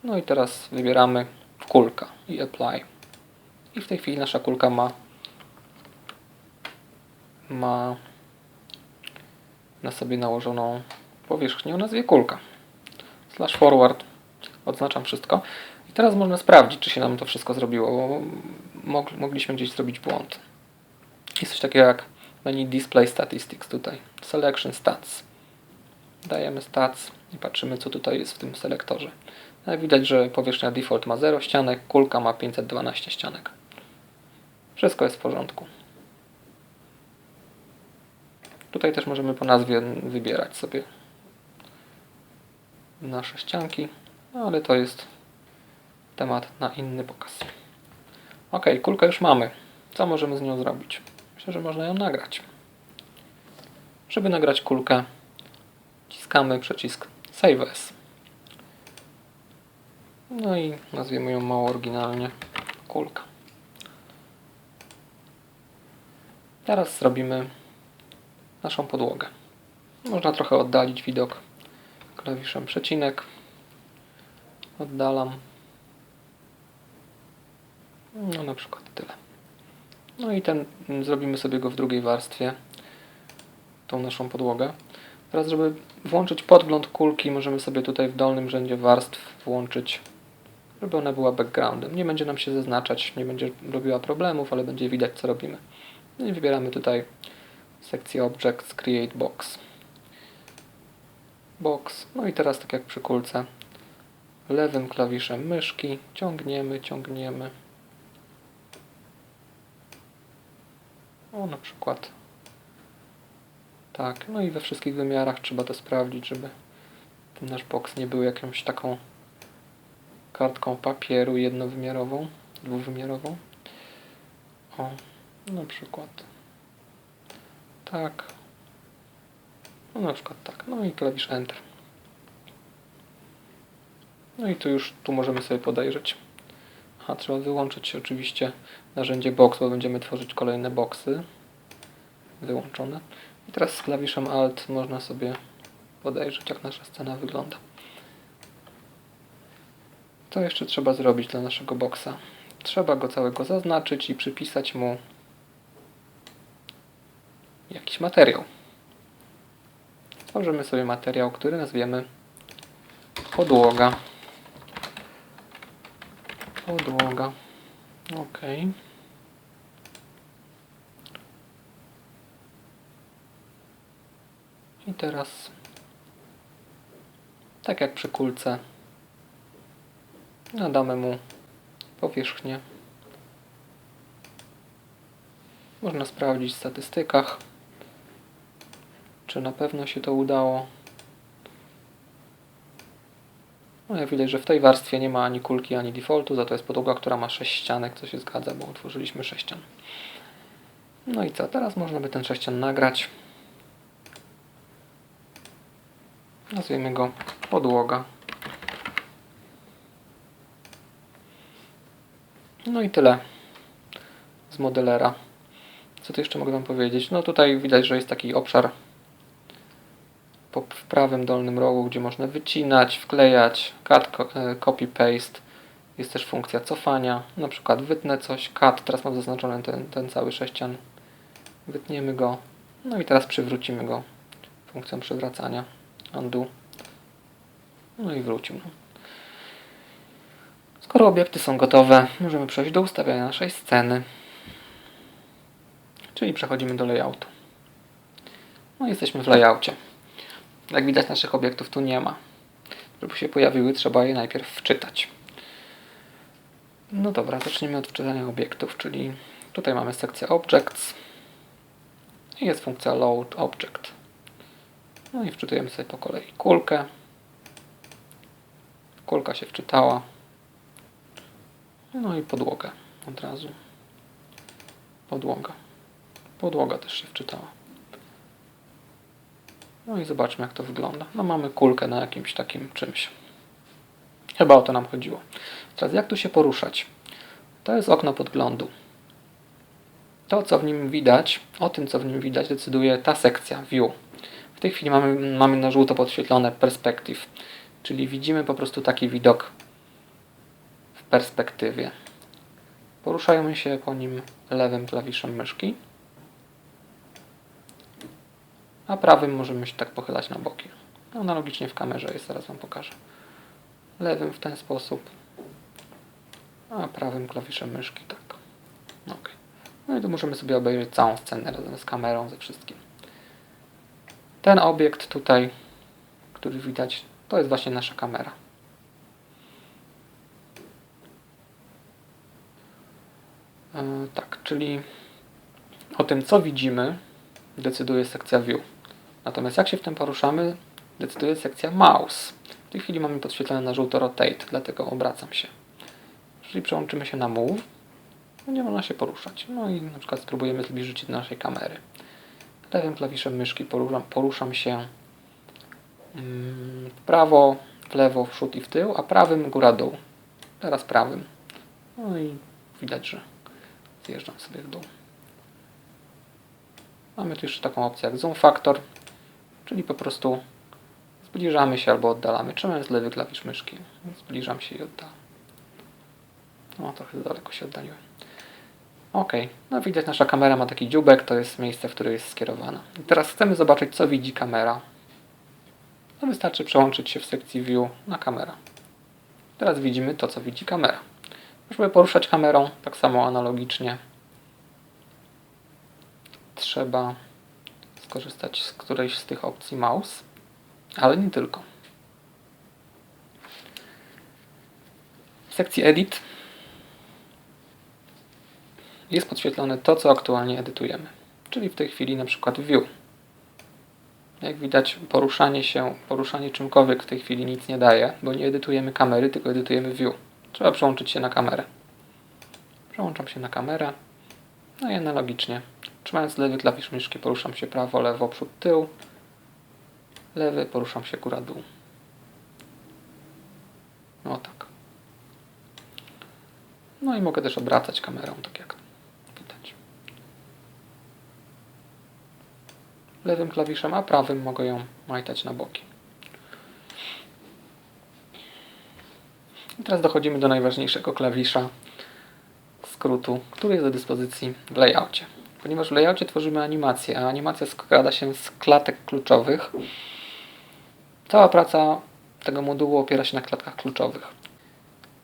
No i teraz wybieramy kulka i Apply. I w tej chwili nasza kulka ma na sobie nałożoną powierzchnię o nazwie kulka. /forward odznaczam wszystko. I teraz można sprawdzić, czy się nam to wszystko zrobiło, bo mogliśmy gdzieś zrobić błąd. Jest coś takiego jak menu Display Statistics tutaj. Selection Stats. Dajemy Stats i patrzymy, co tutaj jest w tym selektorze. Jak widać, że powierzchnia default ma 0 ścianek, kulka ma 512 ścianek. Wszystko jest w porządku. Tutaj też możemy po nazwie wybierać sobie nasze ścianki, ale to jest temat na inny pokaz. Ok, kulkę już mamy. Co możemy z nią zrobić? Myślę, że można ją nagrać. Żeby nagrać kulkę, wciskamy przycisk Save As. No i nazwiemy ją mało oryginalnie kulka. Teraz zrobimy naszą podłogę. Można trochę oddalić widok klawiszem przecinek. Oddalam. No na przykład tyle. No i zrobimy sobie go w drugiej warstwie, tą naszą podłogę. Teraz, żeby włączyć podgląd kulki, możemy sobie tutaj w dolnym rzędzie warstw włączyć, żeby ona była backgroundem. Nie będzie nam się zaznaczać, nie będzie robiła problemów, ale będzie widać, co robimy. No i wybieramy tutaj sekcję Objects, Create Box. Box. No i teraz, tak jak przy kulce, lewym klawiszem myszki ciągniemy. O, na przykład tak. No i we wszystkich wymiarach trzeba to sprawdzić, żeby ten nasz box nie był jakąś taką kartką papieru jednowymiarową, dwuwymiarową. O, na przykład tak. No na przykład tak. No i klawisz Enter. No i tu możemy sobie podejrzeć. Trzeba wyłączyć oczywiście narzędzie box, bo będziemy tworzyć kolejne boxy. Wyłączone. I teraz z klawiszem Alt można sobie podejrzeć, jak nasza scena wygląda. Co jeszcze trzeba zrobić dla naszego boxa? Trzeba go całego zaznaczyć i przypisać mu jakiś materiał. Tworzymy sobie materiał, który nazwiemy podłoga. Podłoga. OK. I teraz, tak jak przy kulce, nadamy mu powierzchnię. Można sprawdzić w statystykach, czy na pewno się to udało. No jak widać, że w tej warstwie nie ma ani kulki, ani defaultu, za to jest podłoga, która ma 6 ścianek, co się zgadza, bo utworzyliśmy 6 ścian. No i co? Teraz można by ten 6 ścian nagrać. Nazwijmy go podłoga. No i tyle z modelera. Co tu jeszcze mogę Wam powiedzieć? No tutaj widać, że jest taki obszar w prawym dolnym rogu, gdzie można wycinać, wklejać, copy, paste. Jest też funkcja cofania. Na przykład wytnę coś, cut, teraz mam zaznaczony ten cały sześcian. Wytniemy go. No i teraz przywrócimy go funkcją przywracania. Undo. No i wrócił. Skoro obiekty są gotowe, możemy przejść do ustawiania naszej sceny. Czyli przechodzimy do layoutu. No i jesteśmy w layoutie. Jak widać, naszych obiektów tu nie ma. Żeby się pojawiły, trzeba je najpierw wczytać. No dobra, zacznijmy od wczytania obiektów, czyli tutaj mamy sekcję Objects i jest funkcja Load Object. No i wczytujemy sobie po kolei kulkę. Kulka się wczytała. No i podłogę od razu. Podłoga. Podłoga też się wczytała. No i zobaczmy, jak to wygląda. No mamy kulkę na jakimś takim czymś. Chyba o to nam chodziło. Teraz jak tu się poruszać? To jest okno podglądu. To, co w nim widać, o tym, co w nim widać, decyduje ta sekcja View. W tej chwili mamy na żółto podświetlone Perspective, czyli widzimy po prostu taki widok w perspektywie. Poruszajmy się po nim lewym klawiszem myszki, a prawym możemy się tak pochylać na boki. Analogicznie w kamerze jest, zaraz Wam pokażę. Lewym w ten sposób, a prawym klawiszem myszki tak. OK. No i tu możemy sobie obejrzeć całą scenę razem z kamerą, ze wszystkim. Ten obiekt tutaj, który widać, to jest właśnie nasza kamera. Tak, czyli o tym, co widzimy, decyduje sekcja View. Natomiast jak się w tym poruszamy, decyduje sekcja Mouse. W tej chwili mamy podświetlone na żółto Rotate, dlatego obracam się. Jeżeli przełączymy się na Move, nie można się poruszać. No i na przykład spróbujemy zbliżyć się do naszej kamery. Lewym klawiszem myszki poruszam się w prawo, w lewo, w przód i w tył, a prawym góra-dół. Teraz prawym. No i widać, że zjeżdżam sobie w dół. Mamy tu jeszcze taką opcję jak Zoom Factor, czyli po prostu zbliżamy się albo oddalamy. Trzymając lewy klawisz myszki. Zbliżam się i oddalam. No, trochę daleko się oddaliłem. OK. No widać, nasza kamera ma taki dziubek, to jest miejsce, w które jest skierowana. I teraz chcemy zobaczyć, co widzi kamera. No wystarczy przełączyć się w sekcji View na kamera. Teraz widzimy to, co widzi kamera. Żeby poruszać kamerą, tak samo analogicznie trzeba skorzystać z którejś z tych opcji Mouse, ale nie tylko. W sekcji Edit jest podświetlone to, co aktualnie edytujemy. Czyli w tej chwili na przykład View. Jak widać, poruszanie czymkolwiek w tej chwili nic nie daje, bo nie edytujemy kamery, tylko edytujemy View. Trzeba przełączyć się na kamerę. Przełączam się na kamerę. No i analogicznie. Trzymając lewy klawisz myszki poruszam się prawo, lewo, przód, tył. Lewy poruszam się góra, dół. No tak. No i mogę też obracać kamerą, tak jak widać. Lewym klawiszem, a prawym mogę ją majtać na boki. I teraz dochodzimy do najważniejszego klawisza skrótu, który jest do dyspozycji w layoutie. Ponieważ w layoutie tworzymy animację, a animacja składa się z klatek kluczowych, cała praca tego modułu opiera się na klatkach kluczowych.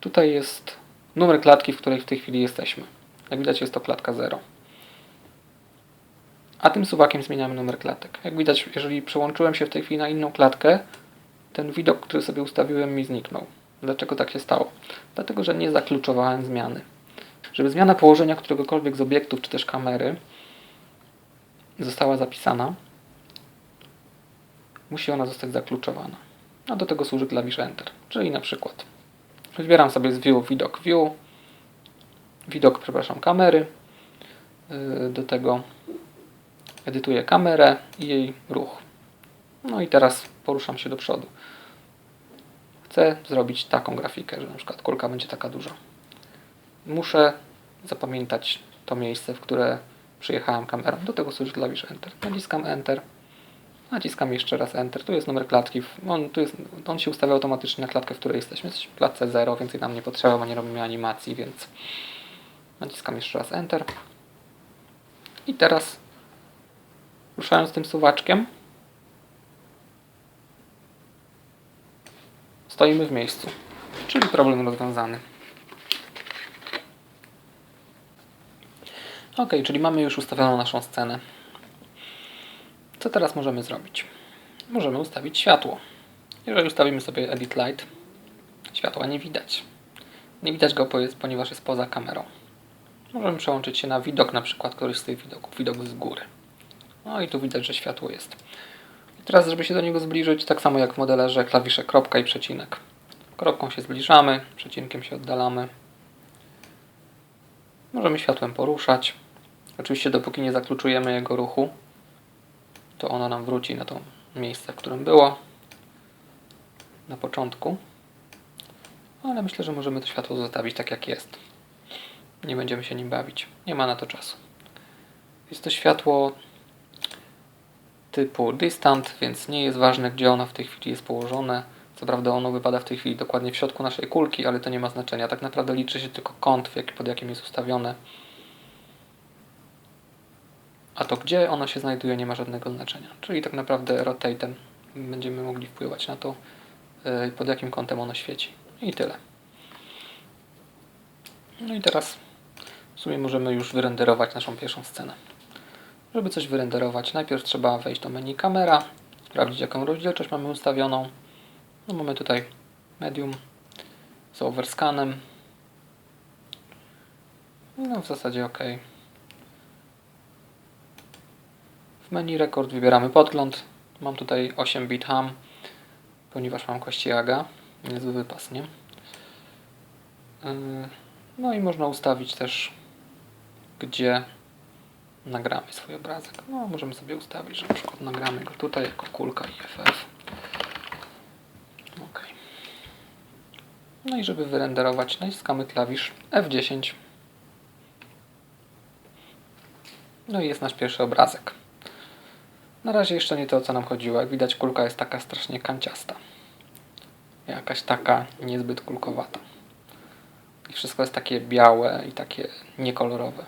Tutaj jest numer klatki, w której w tej chwili jesteśmy. Jak widać, jest to klatka 0. A tym suwakiem zmieniamy numer klatek. Jak widać, jeżeli przełączyłem się w tej chwili na inną klatkę, ten widok, który sobie ustawiłem, mi zniknął. Dlaczego tak się stało? Dlatego, że nie zakluczowałem zmiany. Żeby zmiana położenia któregokolwiek z obiektów, czy też kamery została zapisana, musi ona zostać zakluczowana. A do tego służy klawisz Enter. Czyli na przykład wybieram sobie z View widok, kamery. Do tego edytuję kamerę i jej ruch. No i teraz poruszam się do przodu. Chcę zrobić taką grafikę, że na przykład kulka będzie taka duża. Muszę zapamiętać to miejsce, w które przyjechałem kamerą. Do tego służy klawisz Enter. Naciskam Enter. Naciskam jeszcze raz Enter. Tu jest numer klatki. On się ustawia automatycznie na klatkę, w której jesteśmy. Jesteśmy w klatce 0, więcej nam nie potrzeba, bo nie robimy animacji, więc naciskam jeszcze raz Enter. I teraz ruszając tym suwaczkiem stoimy w miejscu. Czyli problem rozwiązany. OK, czyli mamy już ustawioną naszą scenę. Co teraz możemy zrobić? Możemy ustawić światło. Jeżeli ustawimy sobie Edit Light, światła nie widać. Nie widać go, ponieważ jest poza kamerą. Możemy przełączyć się na widok, na przykład któryś z tych widoków, widok z góry. No i tu widać, że światło jest. I teraz, żeby się do niego zbliżyć, tak samo jak w modelerze, klawisze kropka i przecinek. Kropką się zbliżamy, przecinkiem się oddalamy. Możemy światłem poruszać. Oczywiście dopóki nie zakluczujemy jego ruchu, to ono nam wróci na tą miejsce, w którym było na początku. Ale myślę, że możemy to światło zostawić tak jak jest. Nie będziemy się nim bawić. Nie ma na to czasu. Jest to światło typu distant, więc nie jest ważne, gdzie ono w tej chwili jest położone. Co prawda ono wypada w tej chwili dokładnie w środku naszej kulki, ale to nie ma znaczenia. Tak naprawdę liczy się tylko kąt, pod jakim jest ustawione. A to gdzie ono się znajduje nie ma żadnego znaczenia. Czyli tak naprawdę rotatem będziemy mogli wpływać na to, pod jakim kątem ono świeci. I tyle. No i teraz w sumie możemy już wyrenderować naszą pierwszą scenę. Żeby coś wyrenderować, najpierw trzeba wejść do menu kamera, sprawdzić jaką rozdzielczość mamy ustawioną. No mamy tutaj medium z overscanem. No w zasadzie ok. W menu rekord wybieramy podgląd. Mam tutaj 8 bit ham, ponieważ mam kości AGA. Niezły wypas, nie? No i można ustawić też, gdzie nagramy swój obrazek. No możemy sobie ustawić, że na przykład nagramy go tutaj jako kulka i FF. OK. No i żeby wyrenderować, naciskamy klawisz F10. No i jest nasz pierwszy obrazek. Na razie jeszcze nie to, o co nam chodziło. Jak widać, kulka jest taka strasznie kanciasta. Jakaś taka niezbyt kulkowata. I wszystko jest takie białe i takie niekolorowe.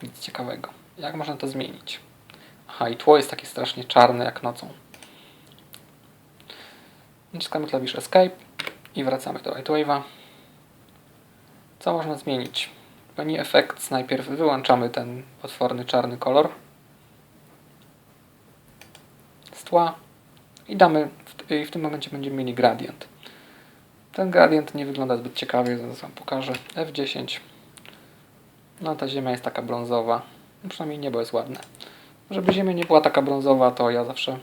Nic ciekawego. Jak można to zmienić? Aha, i tło jest takie strasznie czarne jak nocą. Naciskamy klawisz Escape i wracamy do Lightwave'a. Co można zmienić? W menu Effects najpierw wyłączamy ten potworny czarny kolor z tła i w tym momencie będziemy mieli gradient. Ten gradient nie wygląda zbyt ciekawie, zaraz Wam pokażę. F10. No ta ziemia jest taka brązowa. Przynajmniej niebo jest ładne. Żeby ziemia nie była taka brązowa, to ja zawsze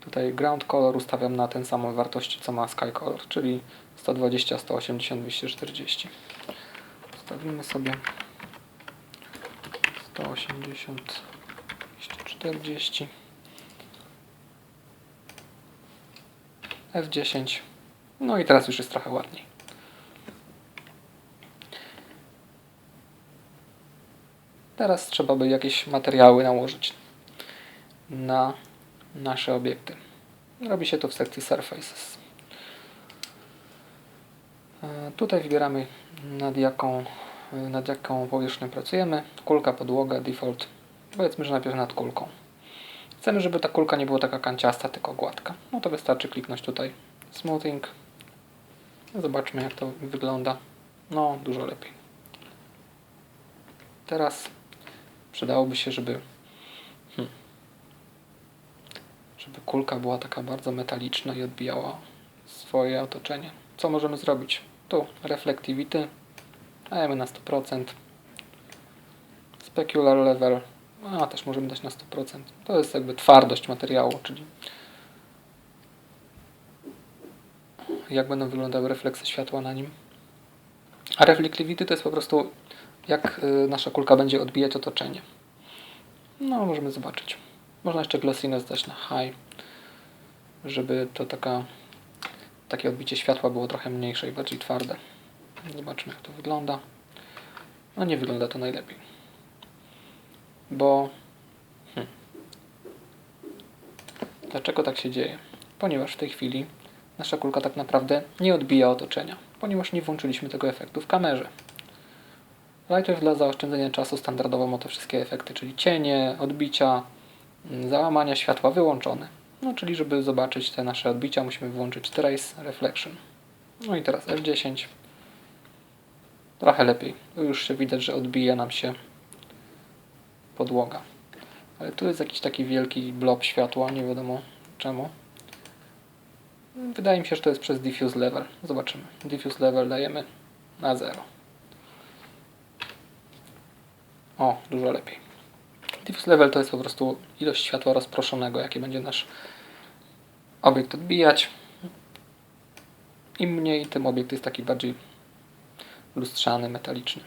tutaj ground color ustawiam na ten samą wartości, co ma sky color, czyli 120, 180, 240. Ustawimy sobie 180, 240. F10. No i teraz już jest trochę ładniej. Teraz trzeba by jakieś materiały nałożyć na nasze obiekty. Robi się to w sekcji Surfaces. Tutaj wybieramy nad jaką powierzchnią pracujemy. Kulka, podłoga, default. Powiedzmy, że najpierw nad kulką. Chcemy, żeby ta kulka nie była taka kanciasta, tylko gładka. No to wystarczy kliknąć tutaj Smoothing. Zobaczmy, jak to wygląda. No, dużo lepiej. Teraz przydałoby się, żeby kulka była taka bardzo metaliczna i odbijała swoje otoczenie. Co możemy zrobić? Tu Reflectivity. Dajemy na 100%. Specular Level. Też możemy dać na 100%. To jest jakby twardość materiału, czyli jak będą wyglądały refleksy światła na nim. A Reflectivity to jest po prostu jak nasza kulka będzie odbijać otoczenie. No, możemy zobaczyć. Można jeszcze glossiness dać na high, żeby to takie odbicie światła było trochę mniejsze i bardziej twarde. Zobaczmy, jak to wygląda. No nie wygląda to najlepiej. Bo dlaczego tak się dzieje? Ponieważ w tej chwili nasza kulka tak naprawdę nie odbija otoczenia, ponieważ nie włączyliśmy tego efektu w kamerze. Lightwave dla zaoszczędzenia czasu standardowo ma te wszystkie efekty, czyli cienie, odbicia, załamania światła wyłączone. No, czyli żeby zobaczyć te nasze odbicia, musimy włączyć Trace Reflection. No i teraz F10. Trochę lepiej. Tu już się widać, że odbija nam się podłoga. Ale tu jest jakiś taki wielki blob światła, nie wiadomo czemu. Wydaje mi się, że to jest przez Diffuse Level. Zobaczymy. Diffuse Level dajemy na 0. O, dużo lepiej. Diffuse Level to jest po prostu ilość światła rozproszonego, jakie będzie nasz obiekt odbijać. Im mniej, tym obiekt jest taki bardziej lustrzany, metaliczny.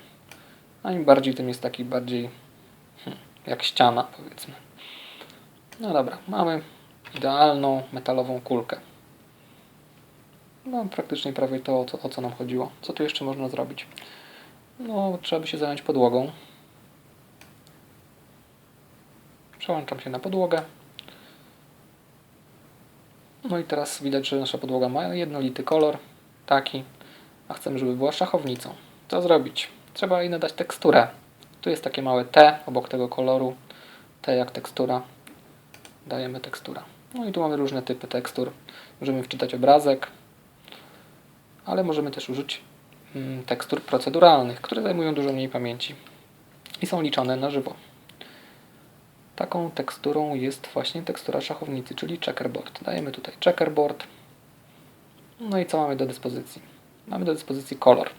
A im bardziej, tym jest taki bardziej jak ściana, powiedzmy. No dobra, mamy idealną metalową kulkę. No praktycznie prawie to, o co nam chodziło. Co tu jeszcze można zrobić? No trzeba by się zająć podłogą. Przełączam się na podłogę. No i teraz widać, że nasza podłoga ma jednolity kolor, taki, a chcemy, żeby była szachownicą. Co zrobić? Trzeba jej nadać teksturę. Tu jest takie małe T obok tego koloru. T jak tekstura. Dajemy tekstura. No i tu mamy różne typy tekstur. Możemy wczytać obrazek, ale możemy też użyć tekstur proceduralnych, które zajmują dużo mniej pamięci i są liczone na żywo. Taką teksturą jest właśnie tekstura szachownicy, czyli checkerboard. Dajemy tutaj checkerboard. No i co mamy do dyspozycji? Mamy do dyspozycji kolor.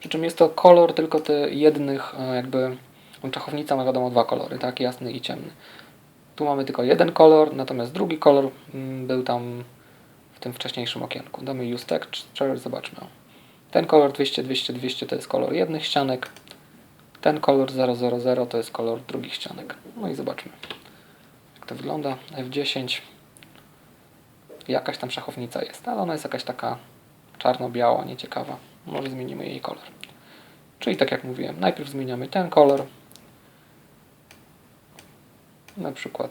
Przy czym jest to kolor tylko jednych, jakby szachownica ma wiadomo dwa kolory, tak? Jasny i ciemny. Tu mamy tylko jeden kolor, natomiast drugi kolor był tam w tym wcześniejszym okienku. Damy Use Texture, zobaczmy. Ten kolor 200, 200, 200 to jest kolor jednych ścianek. Ten kolor 000 to jest kolor drugich ścianek. No i zobaczmy, jak to wygląda. F10. Jakaś tam szachownica jest, ale ona jest jakaś taka czarno-biała, nieciekawa. Może zmienimy jej kolor. Czyli tak jak mówiłem, najpierw zmieniamy ten kolor. Na przykład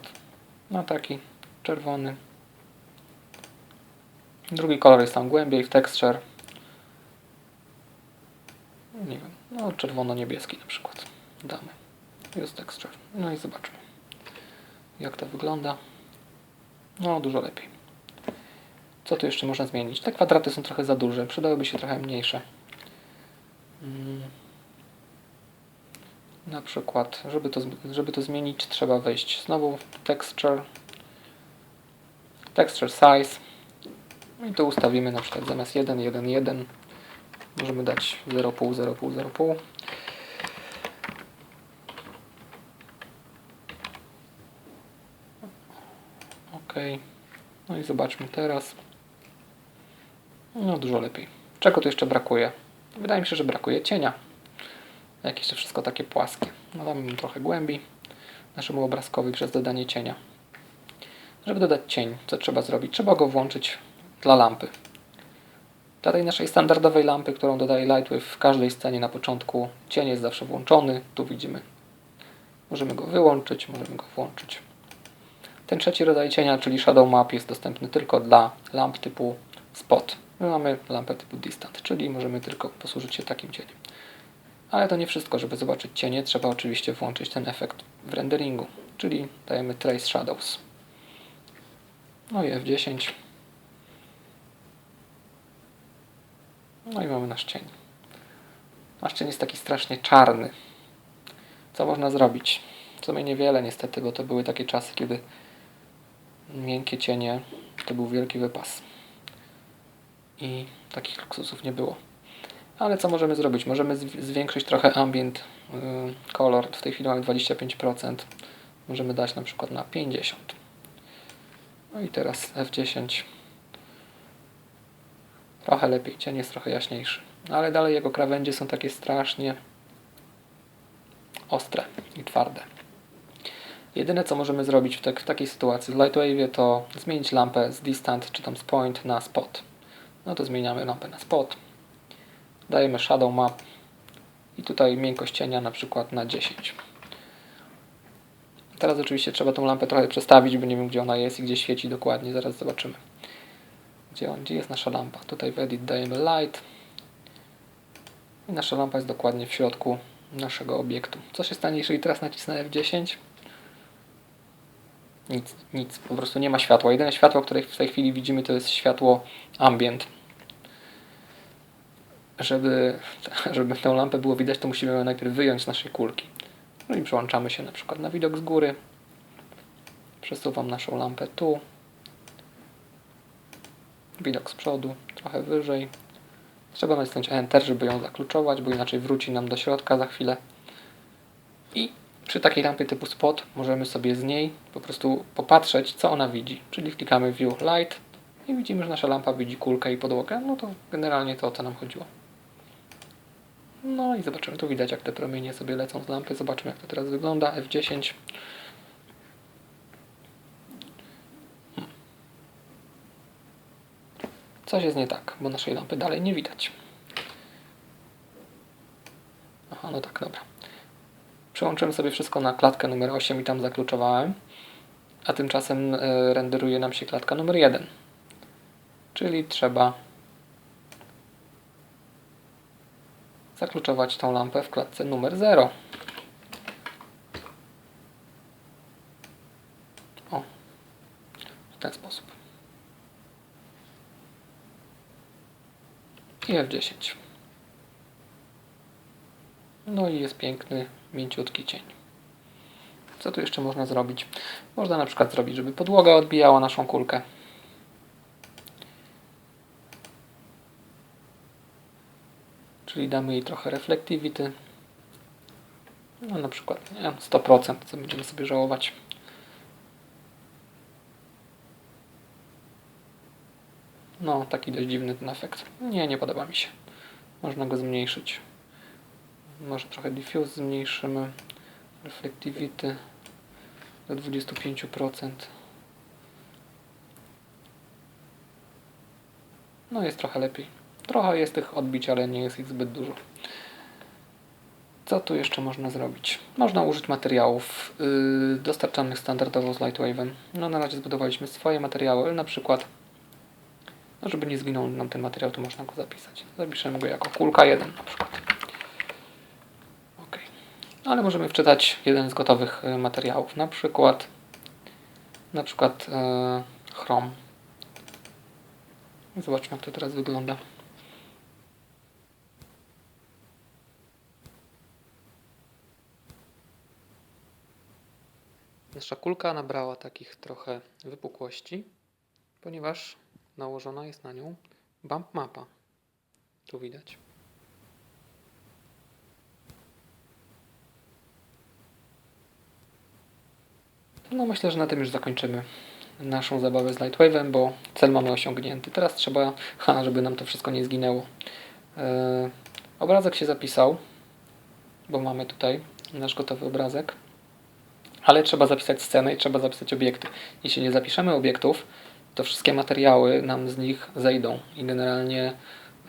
na taki czerwony. Drugi kolor jest tam głębiej w texture. Nie wiem, no czerwono-niebieski na przykład. Damy. Use texture. No i zobaczmy, jak to wygląda. No, dużo lepiej. Co tu jeszcze można zmienić? Te kwadraty są trochę za duże. Przydałyby się trochę mniejsze. Na przykład, żeby to zmienić, trzeba wejść znowu w Texture Size. I to ustawimy na przykład zamiast 1, 1, 1. Możemy dać 0,5, 0,5, 0,5. OK. No i zobaczmy teraz. No dużo lepiej. Czego tu jeszcze brakuje? Wydaje mi się, że brakuje cienia. Jakieś to wszystko takie płaskie. Damy mu trochę głębi naszemu obrazkowi przez dodanie cienia. Żeby dodać cień, co trzeba zrobić? Trzeba go włączyć dla lampy. Dla tej naszej standardowej lampy, którą dodaje Lightwave w każdej scenie na początku, cień jest zawsze włączony. Tu widzimy. Możemy go wyłączyć, możemy go włączyć. Ten trzeci rodzaj cienia, czyli Shadow Map, jest dostępny tylko dla lamp typu Spot. My mamy lampę typu Distant, czyli możemy tylko posłużyć się takim cieniem. Ale to nie wszystko. Żeby zobaczyć cienie, trzeba oczywiście włączyć ten efekt w renderingu, czyli dajemy Trace Shadows. No i F10. No i mamy nasz cień. Nasz cień jest taki strasznie czarny. Co można zrobić? W sumie niewiele niestety, bo to były takie czasy, kiedy miękkie cienie to był wielki wypas. I takich luksusów nie było. Ale co możemy zrobić? Możemy zwiększyć trochę ambient color. W tej chwili mamy 25%. Możemy dać na przykład na 50%. No i teraz F10. Trochę lepiej. Cień jest trochę jaśniejszy. Ale dalej jego krawędzie są takie strasznie ostre i twarde. Jedyne co możemy zrobić w takiej sytuacji w Lightwave to zmienić lampę z Distant czy tam z Point na Spot. No to zmieniamy lampę na Spot. Dajemy Shadow Map i tutaj miękkość cienia na przykład na 10. Teraz oczywiście trzeba tą lampę trochę przestawić, bo nie wiem gdzie ona jest i gdzie świeci dokładnie. Zaraz zobaczymy. Gdzie jest nasza lampa? Tutaj w Edit dajemy Light. I nasza lampa jest dokładnie w środku naszego obiektu. Co się stanie, jeżeli teraz nacisnę F10? Nic. Po prostu nie ma światła. Jedyne światło, które w tej chwili widzimy, to jest światło ambient. Żeby tę lampę było widać, to musimy ją najpierw wyjąć z naszej kulki. No i przełączamy się na przykład na widok z góry. Przesuwam naszą lampę tu. Widok z przodu, trochę wyżej. Trzeba nacisnąć Enter, żeby ją zakluczować, bo inaczej wróci nam do środka za chwilę. I przy takiej lampie typu Spot możemy sobie z niej po prostu popatrzeć, co ona widzi. Czyli klikamy View Light i widzimy, że nasza lampa widzi kulkę i podłogę. No to generalnie to, o co nam chodziło. No i zobaczymy. Tu widać, jak te promienie sobie lecą z lampy. Zobaczmy, jak to teraz wygląda. F10. Coś jest nie tak, bo naszej lampy dalej nie widać. Aha, no tak, dobra. Przełączyłem sobie wszystko na klatkę numer 8 i tam zakluczowałem, a tymczasem renderuje nam się klatka numer 1. Czyli trzeba zakluczować tą lampę w klatce numer 0. O, w ten sposób. I F10. No i jest piękny, mięciutki cień. Co tu jeszcze można zrobić? Można na przykład zrobić, żeby podłoga odbijała naszą kulkę. Czyli damy jej trochę reflectivity. No na przykład nie, 100%, co będziemy sobie żałować. No, taki dość dziwny ten efekt. Nie podoba mi się. Można go zmniejszyć. Może trochę diffuse zmniejszymy. Reflectivity do 25%. No jest trochę lepiej. Trochę jest tych odbić, ale nie jest ich zbyt dużo. Co tu jeszcze można zrobić? Można użyć materiałów dostarczanych standardowo z Lightwave'em. No na razie zbudowaliśmy swoje materiały, ale na przykład, no żeby nie zginął nam ten materiał, to można go zapisać. Zapiszemy go jako kulka 1 na przykład. Ok. Ale możemy wczytać jeden z gotowych materiałów, na przykład Chrome. Zobaczmy, jak to teraz wygląda. Nasza kulka nabrała takich trochę wypukłości, ponieważ nałożona jest na nią bump mapa. Tu widać. No myślę, że na tym już zakończymy naszą zabawę z Lightwave'em, bo cel mamy osiągnięty. Teraz trzeba, żeby nam to wszystko nie zginęło. Obrazek się zapisał, bo mamy tutaj nasz gotowy obrazek. Ale trzeba zapisać scenę i trzeba zapisać obiekty. Jeśli nie zapiszemy obiektów, to wszystkie materiały nam z nich zejdą i generalnie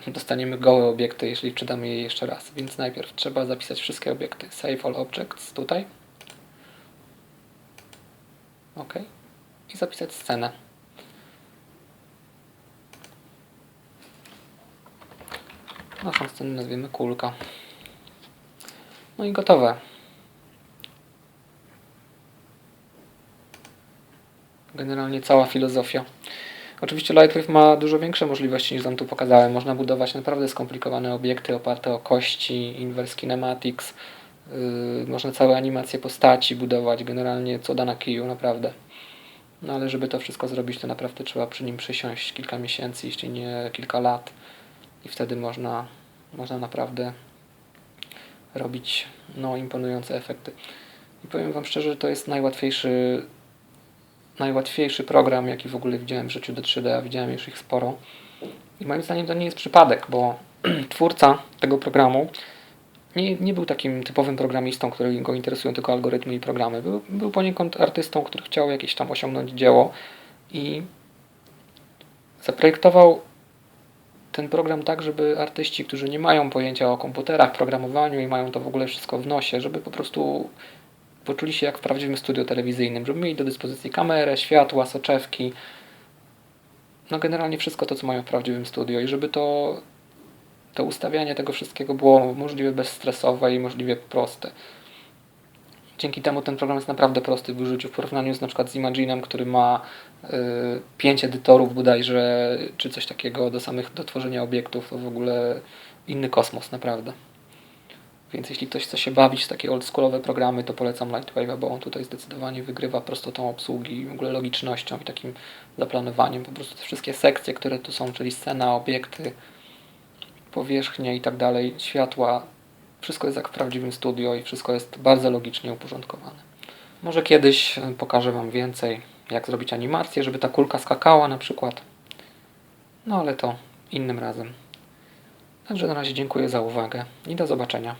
dostaniemy gołe obiekty, jeśli wczytamy je jeszcze raz. Więc najpierw trzeba zapisać wszystkie obiekty. Save all objects tutaj. OK. I zapisać scenę. Naszą scenę nazwiemy kulka. No i gotowe. Generalnie cała filozofia. Oczywiście Lightwave ma dużo większe możliwości niż Wam tu pokazałem. Można budować naprawdę skomplikowane obiekty oparte o kości, inverse kinematics. Można całe animacje postaci budować, generalnie co da na kiju, naprawdę. No ale żeby to wszystko zrobić, to naprawdę trzeba przy nim przysiąść kilka miesięcy, jeśli nie kilka lat. I wtedy można naprawdę robić imponujące efekty. I powiem Wam szczerze, że to jest najłatwiejszy program, jaki w ogóle widziałem w życiu do 3D, a widziałem już ich sporo. I moim zdaniem to nie jest przypadek, bo twórca tego programu nie był takim typowym programistą, który go interesują tylko algorytmy i programy. Był poniekąd artystą, który chciał jakieś tam osiągnąć dzieło i zaprojektował ten program tak, żeby artyści, którzy nie mają pojęcia o komputerach, programowaniu i mają to w ogóle wszystko w nosie, żeby po prostu poczuli się jak w prawdziwym studiu telewizyjnym, żeby mieli do dyspozycji kamerę, światła, soczewki, no generalnie wszystko to, co mają w prawdziwym studio i żeby to ustawianie tego wszystkiego było możliwie bezstresowe i możliwie proste. Dzięki temu ten program jest naprawdę prosty w użyciu w porównaniu na przykład z Imaginem, który ma 5 edytorów bodajże, czy coś takiego do tworzenia obiektów. To w ogóle inny kosmos, naprawdę. Więc jeśli ktoś chce się bawić w takie oldschoolowe programy, to polecam Lightwave'a, bo on tutaj zdecydowanie wygrywa prostotą obsługi, w ogóle logicznością i takim zaplanowaniem. Po prostu te wszystkie sekcje, które tu są, czyli scena, obiekty, powierzchnie i tak dalej, światła, wszystko jest jak w prawdziwym studio i wszystko jest bardzo logicznie uporządkowane. Może kiedyś pokażę Wam więcej, jak zrobić animację, żeby ta kulka skakała na przykład. No ale to innym razem. Także na razie dziękuję za uwagę i do zobaczenia.